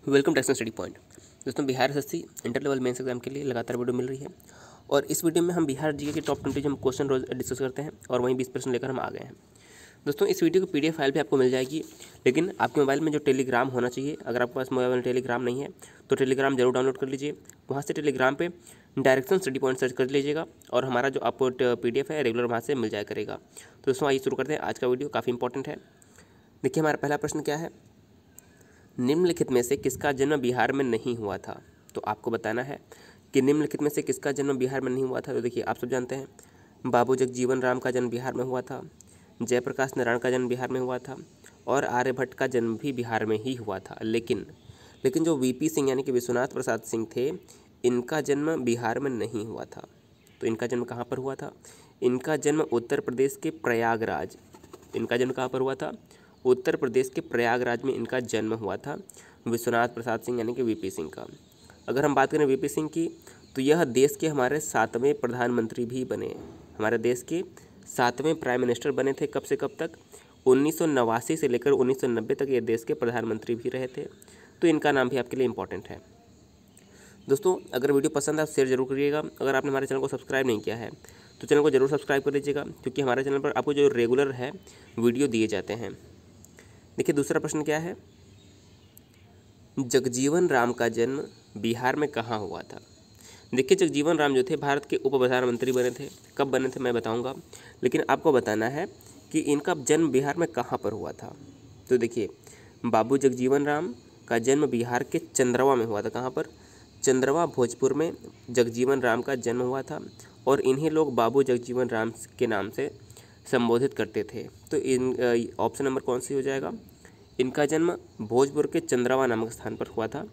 Welcome to action study point. दोस्तों, Bihar SSC inter level mains exam के लिए लगातार वीडियो मिल रही है और इस वीडियो में हम बिहार जीके के टॉप 20 हम क्वेश्चन रोज डिस्कस करते हैं और वहीं 20% लेकर हम आ गए हैं। दोस्तों, इस वीडियो की पीडीएफ फाइल भी आपको मिल जाएगी, लेकिन आपके मोबाइल में जो टेलीग्राम होना चाहिए, अगर आपके पास मोबाइल में टेलीग्राम नहीं है तो टेलीग्राम जरूर डाउनलोड कर लीजिए। वहाँ से टेलीग्राम पे डायरेक्शन स्टडी पॉइंट सर्च कर लीजिएगा और हमारा जो आपको पीडीएफ है रेगुलर वहाँ से मिल जाया करेगा। तो दोस्तों, आइए शुरू करते हैं। आज का वीडियो काफ़ी इंपॉर्टेंट है। देखिए, हमारा पहला प्रश्न क्या है। निम्नलिखित में से किसका जन्म बिहार में नहीं हुआ था। तो आपको बताना है कि निम्नलिखित में से किसका जन्म बिहार में नहीं हुआ था। तो देखिए, आप सब जानते हैं बाबू जगजीवन राम का जन्म बिहार में हुआ था, जयप्रकाश नारायण का जन्म बिहार में हुआ था और आर्यभट्ट का जन्म भी बिहार में ही हुआ था। लेकिन जो वीपी सिंह यानी कि विश्वनाथ प्रसाद सिंह थे, इनका जन्म बिहार में नहीं हुआ था। तो इनका जन्म कहाँ पर हुआ था। इनका जन्म उत्तर प्रदेश के प्रयागराज। इनका जन्म कहाँ पर हुआ था। उत्तर प्रदेश के प्रयागराज में इनका जन्म हुआ था, विश्वनाथ प्रसाद सिंह यानी कि वीपी सिंह का। अगर हम बात करें वीपी सिंह की, तो यह देश के हमारे 7वें प्रधानमंत्री भी बने। हमारे देश के 7वें प्राइम मिनिस्टर बने थे। कब से कब तक। 1989 से लेकर 1990 तक ये देश के प्रधानमंत्री भी रहे थे। तो इनका नाम भी आपके लिए इंपॉर्टेंट है। दोस्तों, अगर वीडियो पसंद है तो शेयर जरूर करिएगा। अगर आपने हमारे चैनल को सब्सक्राइब नहीं किया है तो चैनल को जरूर सब्सक्राइब कर लीजिएगा, क्योंकि हमारे चैनल पर आपको जो रेगुलर है वीडियो दिए जाते हैं। देखिए, दूसरा प्रश्न क्या है। जगजीवन राम का जन्म बिहार में कहाँ हुआ था। देखिए, जगजीवन राम जो थे भारत के उप प्रधानमंत्री बने थे। कब बने थे मैं बताऊंगा, लेकिन आपको बताना है कि इनका जन्म बिहार में कहाँ पर हुआ था। तो देखिए, बाबू जगजीवन राम का जन्म बिहार के चंद्रवा में हुआ था। कहाँ पर। चंद्रवा भोजपुर में जगजीवन राम का जन्म हुआ था और इन्हीं लोग बाबू जगजीवन राम के नाम से संबोधित करते थे। तो इन ऑप्शन नंबर कौन सी हो जाएगा। इनका जन्म भोजपुर के चंद्रवा नामक स्थान पर हुआ था,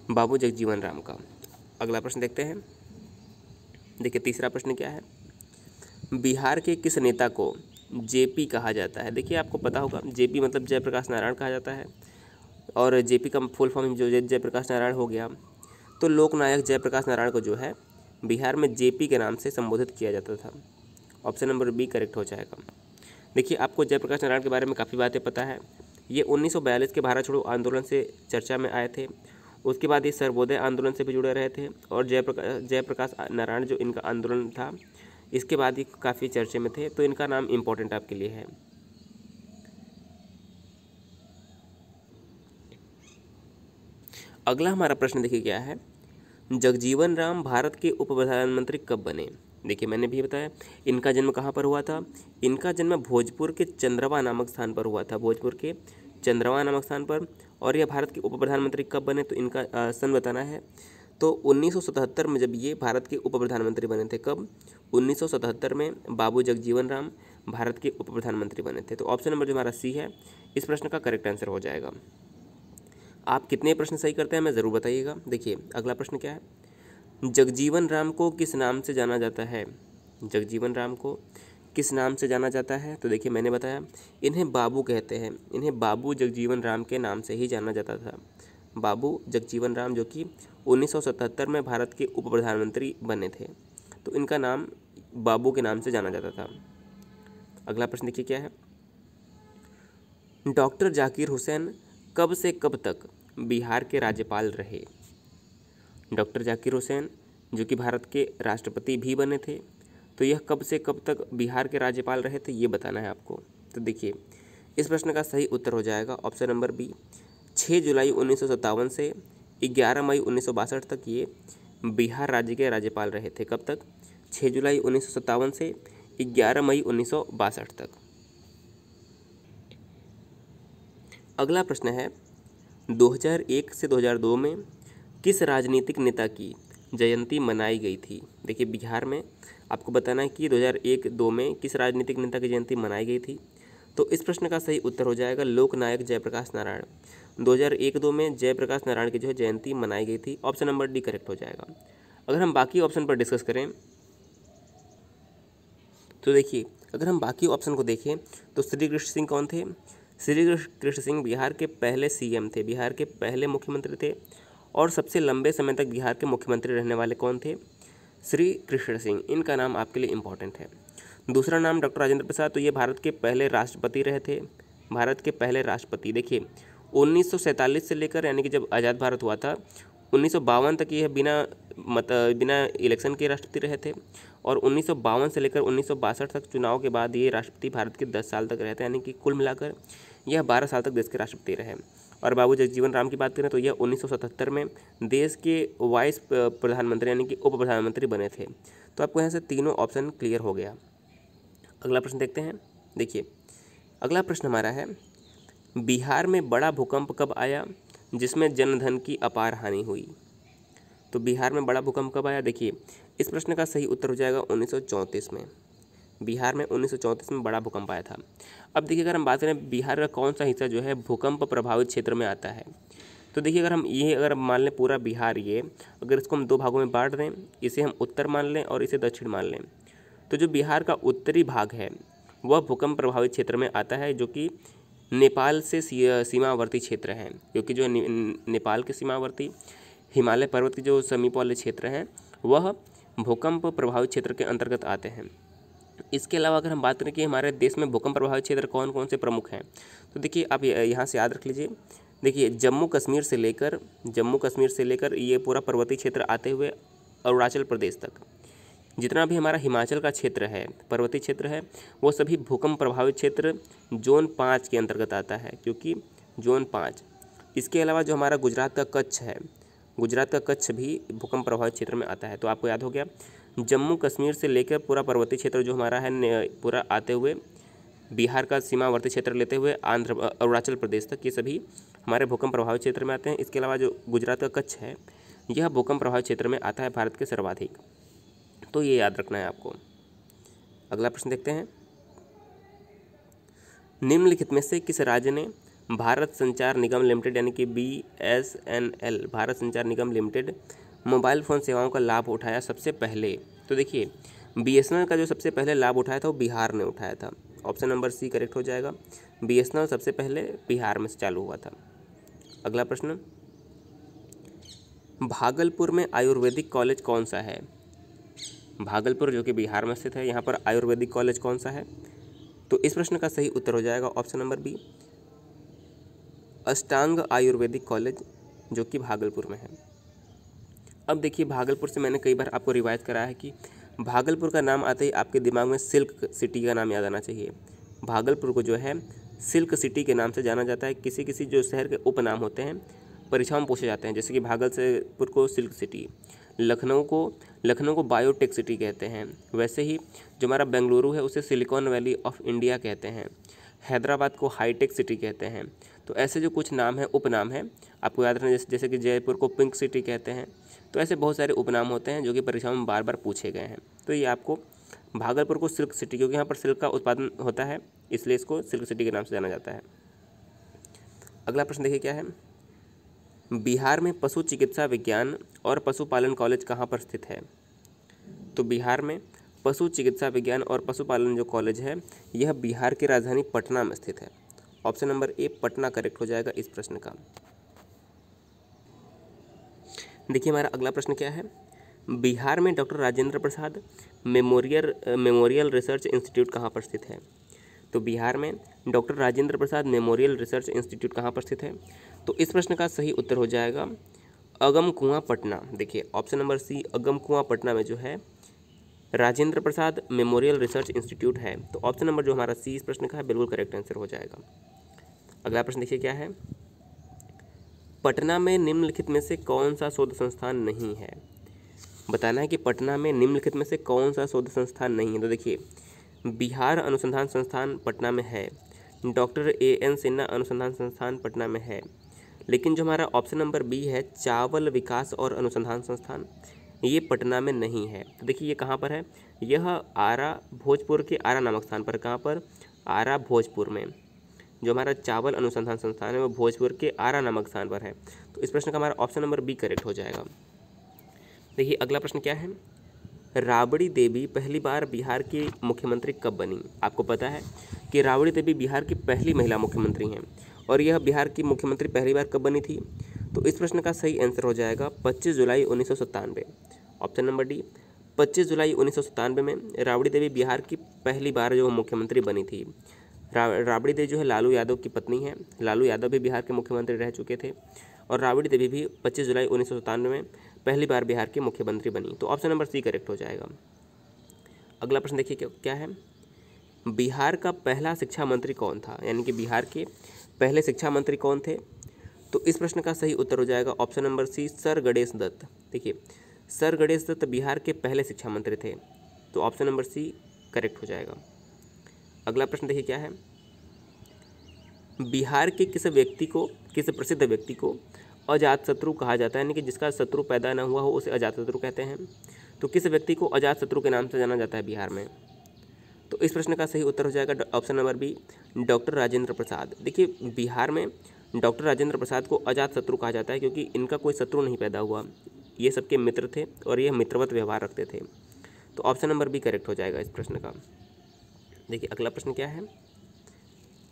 बाबू जगजीवन राम का। अगला प्रश्न देखते हैं। देखिए, तीसरा प्रश्न क्या है। बिहार के किस नेता को जेपी कहा जाता है। देखिए, आपको पता होगा जेपी मतलब जयप्रकाश नारायण कहा जाता है और जेपी का फुल फॉर्म जो जयप्रकाश नारायण हो गया। तो लोकनायक जयप्रकाश नारायण को जो है बिहार में जेपी के नाम से संबोधित किया जाता था। ऑप्शन नंबर बी करेक्ट हो जाएगा। देखिए, आपको जयप्रकाश नारायण के बारे में काफ़ी बातें पता है। ये 1942 के भारत छोड़ो आंदोलन से चर्चा में आए थे। उसके बाद ये सर्वोदय आंदोलन से भी जुड़े रहे थे और जयप्रकाश नारायण जो इनका आंदोलन था, इसके बाद ये काफ़ी चर्चे में थे। तो इनका नाम इम्पोर्टेंट आपके लिए है। अगला हमारा प्रश्न देखिए क्या है। जगजीवन राम भारत के उप प्रधानमंत्री कब बने। देखिए, मैंने भी बताया इनका जन्म कहाँ पर हुआ था। इनका जन्म भोजपुर के चंद्रवा नामक स्थान पर हुआ था, भोजपुर के चंद्रवा नामक स्थान पर। और यह भारत के उप प्रधानमंत्री कब बने, तो इनका सन बताना है। तो 1977 में जब ये भारत के उप प्रधानमंत्री बने थे। कब। 1977 में बाबू जगजीवन राम भारत के उप प्रधानमंत्री बने थे। तो ऑप्शन नंबर जो हमारा सी है इस प्रश्न का करेक्ट आंसर हो जाएगा। आप कितने प्रश्न सही करते हैं हमें ज़रूर बताइएगा। देखिए, अगला प्रश्न क्या है। जगजीवन राम को किस नाम से जाना जाता है। जगजीवन राम को किस नाम से जाना जाता है। तो देखिए, मैंने बताया इन्हें बाबू कहते हैं। इन्हें बाबू जगजीवन राम के नाम से ही जाना जाता था। बाबू जगजीवन राम जो कि 1977 में भारत के उप प्रधानमंत्री बने थे। तो इनका नाम बाबू के नाम से जाना जाता था। अगला प्रश्न देखिए क्या है। डॉक्टर जाकिर हुसैन कब से कब तक बिहार के राज्यपाल रहे। डॉक्टर जाकिर हुसैन जो कि भारत के राष्ट्रपति भी बने थे, तो यह कब से कब तक बिहार के राज्यपाल रहे थे ये बताना है आपको। तो देखिए, इस प्रश्न का सही उत्तर हो जाएगा ऑप्शन नंबर बी। 6 जुलाई 1957 से 11 मई 1962 तक ये बिहार राज्य के राज्यपाल रहे थे। कब तक। 6 जुलाई 1957 से 11 मई 1962 तक। अगला प्रश्न है 2001 से 2002 में किस राजनीतिक नेता की जयंती मनाई गई थी। देखिए, बिहार में आपको बताना है कि 2001-2 में किस राजनीतिक नेता की जयंती मनाई गई थी। तो इस प्रश्न का सही उत्तर हो जाएगा लोकनायक जयप्रकाश नारायण। 2001-2 में जयप्रकाश नारायण की जो है जयंती मनाई गई थी। ऑप्शन नंबर डी करेक्ट हो जाएगा। अगर हम बाकी ऑप्शन पर डिस्कस करें तो देखिए, अगर हम बाकी ऑप्शन को देखें तो श्री कृष्ण सिंह कौन थे। श्री कृष्ण सिंह बिहार के पहले सीएम थे, बिहार के पहले मुख्यमंत्री थे और सबसे लंबे समय तक बिहार के मुख्यमंत्री रहने वाले कौन थे। श्री कृष्ण सिंह। इनका नाम आपके लिए इंपॉर्टेंट है। दूसरा नाम डॉक्टर राजेंद्र प्रसाद, तो ये भारत के पहले राष्ट्रपति रहे थे। भारत के पहले राष्ट्रपति। देखिए, 1947 से लेकर यानी कि जब आज़ाद भारत हुआ था 1952 तक यह बिना इलेक्शन के राष्ट्रपति रहे थे। और 1952 से लेकर 1962 तक चुनाव के बाद ये राष्ट्रपति भारत के 10 साल तक रहे थे, यानी कि कुल मिलाकर यह 12 साल तक देश के राष्ट्रपति रहे। और बाबू जगजीवन राम की बात करें तो यह 1977 में देश के वाइस प्रधानमंत्री यानी कि उप प्रधानमंत्री बने थे। तो आपको यहाँ से तीनों ऑप्शन क्लियर हो गया। अगला प्रश्न देखते हैं। देखिए अगला प्रश्न हमारा है, बिहार में बड़ा भूकंप कब आया जिसमें जनधन की अपार हानि हुई? तो बिहार में बड़ा भूकंप कब आया? देखिए इस प्रश्न का सही उत्तर हो जाएगा 1934 में। बिहार में 1934 में बड़ा भूकंप आया था। अब देखिए अगर हम बात करें बिहार का कौन सा हिस्सा जो है भूकंप प्रभावित क्षेत्र में आता है, तो देखिए अगर मान लें पूरा बिहार ये अगर इसको हम दो भागों में बांट दें, इसे हम उत्तर मान लें और इसे दक्षिण मान लें, तो जो बिहार का उत्तरी भाग है वह भूकंप प्रभावित क्षेत्र में आता है, जो कि नेपाल से सीमावर्ती क्षेत्र हैं, क्योंकि जो नेपाल के सीमावर्ती हिमालय पर्वत के जो समीप वाले क्षेत्र हैं वह भूकंप प्रभावित क्षेत्र के अंतर्गत आते हैं। इसके अलावा अगर हम बात करें कि हमारे देश में भूकंप प्रभावित क्षेत्र कौन कौन से प्रमुख हैं, तो देखिए आप यहाँ से याद रख लीजिए। देखिए जम्मू कश्मीर से लेकर ये पूरा पर्वतीय क्षेत्र आते हुए अरुणाचल प्रदेश तक, जितना भी हमारा हिमाचल का क्षेत्र है पर्वतीय क्षेत्र है, वो सभी भूकंप प्रभावित क्षेत्र जोन 5 के अंतर्गत आता है, क्योंकि जोन 5। इसके अलावा जो हमारा गुजरात का कच्छ है, गुजरात का कच्छ भी भूकंप प्रभावित क्षेत्र में आता है। तो आपको याद हो गया जम्मू कश्मीर से लेकर पूरा पर्वतीय क्षेत्र जो हमारा है पूरा आते हुए बिहार का सीमावर्ती क्षेत्र लेते हुए अरुणाचल प्रदेश तक, ये सभी हमारे भूकंप प्रभावित क्षेत्र में आते हैं। इसके अलावा जो गुजरात का कच्छ है यह भूकंप प्रभावित क्षेत्र में आता है भारत के सर्वाधिक, तो ये याद रखना है आपको। अगला प्रश्न देखते हैं, निम्नलिखित में से किस राज्य ने भारत संचार निगम लिमिटेड यानी कि BSNL भारत संचार निगम लिमिटेड मोबाइल फ़ोन सेवाओं का लाभ उठाया सबसे पहले? तो देखिए BSNL का जो सबसे पहले लाभ उठाया था वो बिहार ने उठाया था। ऑप्शन नंबर सी करेक्ट हो जाएगा। BSNL सबसे पहले बिहार में से चालू हुआ था। अगला प्रश्न, भागलपुर में आयुर्वेदिक कॉलेज कौन सा है? भागलपुर जो कि बिहार में स्थित है, यहाँ पर आयुर्वेदिक कॉलेज कौन सा है? तो इस प्रश्न का सही उत्तर हो जाएगा ऑप्शन नंबर बी, अष्टांग आयुर्वेदिक कॉलेज, जो कि भागलपुर में है। अब देखिए भागलपुर से मैंने कई बार आपको रिवाइज कराया है कि भागलपुर का नाम आते ही आपके दिमाग में सिल्क सिटी का नाम याद आना चाहिए। भागलपुर को जो है सिल्क सिटी के नाम से जाना जाता है। किसी किसी जो शहर के उपनाम होते हैं परीक्षाओं में पूछे जाते हैं, जैसे कि भागलपुर को सिल्क सिटी, लखनऊ को बायोटेक सिटी कहते हैं। वैसे ही जो हमारा बेंगलुरु है उसे सिलिकॉन वैली ऑफ इंडिया कहते हैं। हैदराबाद को हाईटेक सिटी कहते हैं। तो ऐसे जो कुछ नाम हैं, उपनाम हैं, आपको याद रखना, जैसे कि जयपुर को पिंक सिटी कहते हैं। तो ऐसे बहुत सारे उपनाम होते हैं जो कि परीक्षाओं में बार बार पूछे गए हैं। तो ये आपको भागलपुर को सिल्क सिटी, क्योंकि यहाँ पर सिल्क का उत्पादन होता है इसलिए इसको सिल्क सिटी के नाम से जाना जाता है। अगला प्रश्न देखिए क्या है, बिहार में पशु चिकित्सा विज्ञान और पशुपालन कॉलेज कहाँ पर स्थित है? तो बिहार में पशु चिकित्सा विज्ञान और पशुपालन जो कॉलेज है यह बिहार की राजधानी पटना में स्थित है। Option number A Patna correct हो जाएगा इस प्रश्न का। देखिए हमारा अगला प्रश्न क्या है, बिहार में डॉक्टर राजेंद्र प्रसाद मेमोरियल रिसर्च इंस्टीट्यूट कहाँ पर स्थित है? तो बिहार में डॉक्टर राजेंद्र प्रसाद मेमोरियल रिसर्च इंस्टीट्यूट कहाँ पर स्थित है? तो इस प्रश्न का सही उत्तर हो जाएगा अगम कुआं पटना। देखिए ऑप्शन नंबर सी अगम कुआं पटना में जो है Rajendra Prasad memorial research institute है। तो ऑप्शन नंबर जो हमारा सी इस प्रश्न का है बिल्कुल करेक्ट आंसर हो जाएगा। अगला प्रश्न देखिए क्या है, पटना में निम्नलिखित में से कौन सा शोध संस्थान नहीं है? बताना है कि पटना में निम्नलिखित में से कौन सा शोध संस्थान नहीं है। तो देखिए बिहार अनुसंधान संस्थान पटना में है, डॉक्टर AN सिन्हा अनुसंधान संस्थान पटना में है, लेकिन जो हमारा ऑप्शन नंबर बी है चावल विकास और अनुसंधान संस्थान, ये पटना में नहीं है। तो देखिए ये कहाँ पर है, यह आरा भोजपुर के आरा नामक स्थान पर, कहाँ पर, आरा भोजपुर में। जो हमारा चावल अनुसंधान संस्थान है वो भोजपुर के आरा नामक स्थान पर है। तो इस प्रश्न का हमारा ऑप्शन नंबर बी करेक्ट हो जाएगा। देखिए अगला प्रश्न क्या है, राबड़ी देवी पहली बार बिहार की मुख्यमंत्री कब बनी? आपको पता है कि राबड़ी देवी बिहार की पहली महिला मुख्यमंत्री हैं, और यह बिहार की मुख्यमंत्री पहली बार कब बनी थी? तो इस प्रश्न का सही आंसर हो जाएगा 25 जुलाई 1997। ऑप्शन नंबर डी 25 जुलाई 1997 में राबड़ी देवी बिहार की पहली बार जो मुख्यमंत्री बनी थी। राबड़ी देवी जो है लालू यादव की पत्नी है। लालू यादव भी बिहार के मुख्यमंत्री रह चुके थे और राबड़ी देवी भी 25 जुलाई 1997 में पहली बार बिहार के मुख्यमंत्री बनी। तो ऑप्शन नंबर सी करेक्ट हो जाएगा। अगला प्रश्न देखिए क्या है, बिहार का पहला शिक्षा मंत्री कौन था, यानी कि बिहार के पहले शिक्षा मंत्री कौन थे। तो इस प्रश्न का सही उत्तर हो जाएगा option number C, sir Ganesh Dutt. देखिए सर गणेश दत्त बिहार के पहले शिक्षा मंत्री थे, तो ऑप्शन नंबर सी करेक्ट हो जाएगा। अगला प्रश्न देखिए क्या है, बिहार के किस प्रसिद्ध व्यक्ति को अजातशत्रु कहा जाता है, यानी कि जिसका शत्रु पैदा न हुआ हो उसे अजातशत्रु कहते हैं। तो किस व्यक्ति को अजातशत्रु के नाम से जाना जाता है बिहार में। तो इस प्रश्न का सही उत्तर हो जाएगा option number B, doctor Rajendra Prasad. देखिए बिहार में डॉक्टर राजेंद्र प्रसाद को अजातशत्रु कहा जाता है क्योंकि इनका कोई शत्रु नहीं पैदा हुआ, ये सबके मित्र थे और ये मित्रवत व्यवहार रखते थे। तो ऑप्शन नंबर बी करेक्ट हो जाएगा इस प्रश्न का। देखिए अगला प्रश्न क्या है,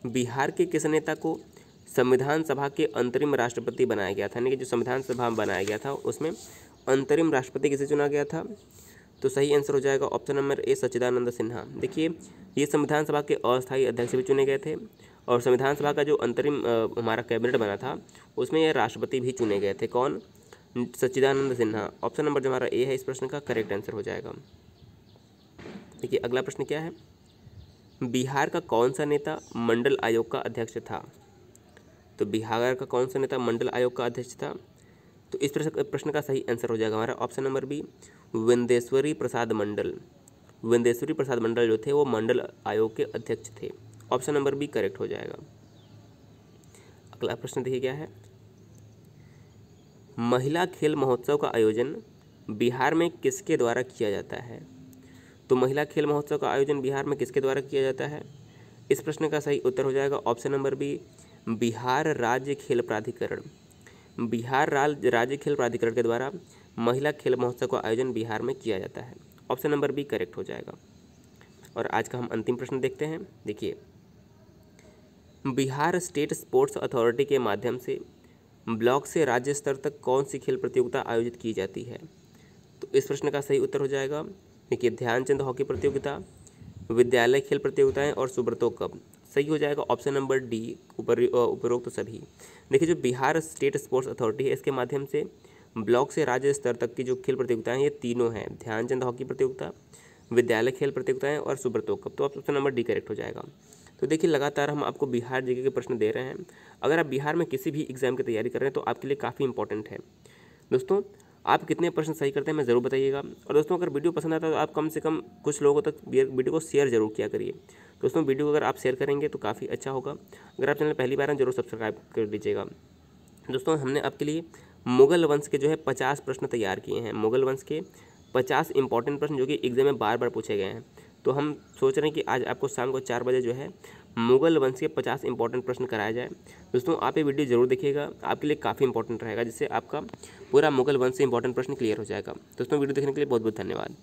बिहार के किस नेता को संविधान सभा के अंतरिम राष्ट्रपति बनाया गया था, यानी कि जो संविधान सभा बनाया गया था उसमें अंतरिम राष्ट्रपति किसे चुना गया था। तो सही आंसर हो जाएगा ऑप्शन नंबर ए, सच्चिदानंद सिन्हा। देखिए ये संविधान सभा के अस्थायी अध्यक्ष भी चुने गए थे और संविधान सभा का जो अंतरिम हमारा कैबिनेट बना था उसमें ये राष्ट्रपति भी चुने गए थे। कौन, सच्चिदानंद सिन्हा। ऑप्शन नंबर जो हमारा ए है इस प्रश्न का करेक्ट आंसर हो जाएगा। देखिए अगला प्रश्न क्या है, बिहार का कौन सा नेता मंडल आयोग का अध्यक्ष था। तो बिहार का कौन सा नेता मंडल आयोग का अध्यक्ष था। तो इस प्रश्न का सही आंसर हो जाएगा हमारा option number B, Vindeshwari Prasad Mandal. Vindeshwari Prasad Mandal जो थे वो मंडल आयोग के अध्यक्ष थे। ऑप्शन नंबर बी करेक्ट हो जाएगा। अगला प्रश्न देखिए क्या है, महिला खेल महोत्सव का आयोजन बिहार में किसके द्वारा किया जाता है। तो महिला खेल महोत्सव का आयोजन बिहार में किसके द्वारा किया जाता है। इस प्रश्न का सही उत्तर हो जाएगा ऑप्शन नंबर बी, बिहार राज्य खेल प्राधिकरण। बिहार राज्य खेल प्राधिकरण के द्वारा महिला खेल महोत्सव का आयोजन बिहार में किया जाता है। ऑप्शन नंबर बी करेक्ट हो जाएगा। और आज का हम अंतिम प्रश्न देखते हैं। देखिए बिहार स्टेट स्पोर्ट्स अथॉरिटी के माध्यम से ब्लॉक से राज्य स्तर तक कौन सी खेल प्रतियोगिता आयोजित की जाती है। तो इस प्रश्न का सही उत्तर हो जाएगा, देखिए ध्यानचंद हॉकी प्रतियोगिता, विद्यालय खेल प्रतियोगिताएं और सुब्रतो कप। सही हो जाएगा ऑप्शन नंबर डी, उपरोक्त सभी। देखिए जो बिहार स्टेट स्पोर्ट्स अथॉरिटी है इसके माध्यम से ब्लॉक से राज्य स्तर तक की जो खेल प्रतियोगिताएं ये तीनों हैं, ध्यानचंद हॉकी प्रतियोगिता, विद्यालय खेल प्रतियोगिताएं और सुब्रतो कप। तो ऑप्शन नंबर डी करेक्ट हो जाएगा। तो देखिए लगातार हम आपको बिहार जीके के प्रश्न दे रहे हैं। अगर आप बिहार में किसी भी एग्जाम की तैयारी कर रहे हैं तो आपके लिए काफ़ी इंपॉर्टेंट है। दोस्तों आप कितने प्रश्न सही करते हैं मैं ज़रूर बताइएगा। और दोस्तों अगर वीडियो पसंद आता है तो आप कम से कम कुछ लोगों तक वीडियो को शेयर जरूर किया करिए। दोस्तों वीडियो को अगर आप शेयर करेंगे तो काफ़ी अच्छा होगा। अगर आप चैनल पहली बार हैं जरूर सब्सक्राइब कर लीजिएगा। दोस्तों हमने आपके लिए मुगल वंश के जो है 50 प्रश्न तैयार किए हैं। मुगल वंश के 50 इंपॉर्टेंट प्रश्न जो कि एग्जाम में बार बार पूछे गए हैं। तो हम सोच रहे हैं कि आज आपको शाम को 4 बजे जो है मुगल वंश के 50 इंपॉर्टेंट प्रश्न कराया जाए। दोस्तों आप ये वीडियो जरूर देखिएगा, आपके लिए काफ़ी इंपॉर्टेंट रहेगा, जिससे आपका पूरा मुगल वंश से इंपॉर्टेंट प्रश्न क्लियर हो जाएगा। दोस्तों वीडियो देखने के लिए बहुत बहुत धन्यवाद।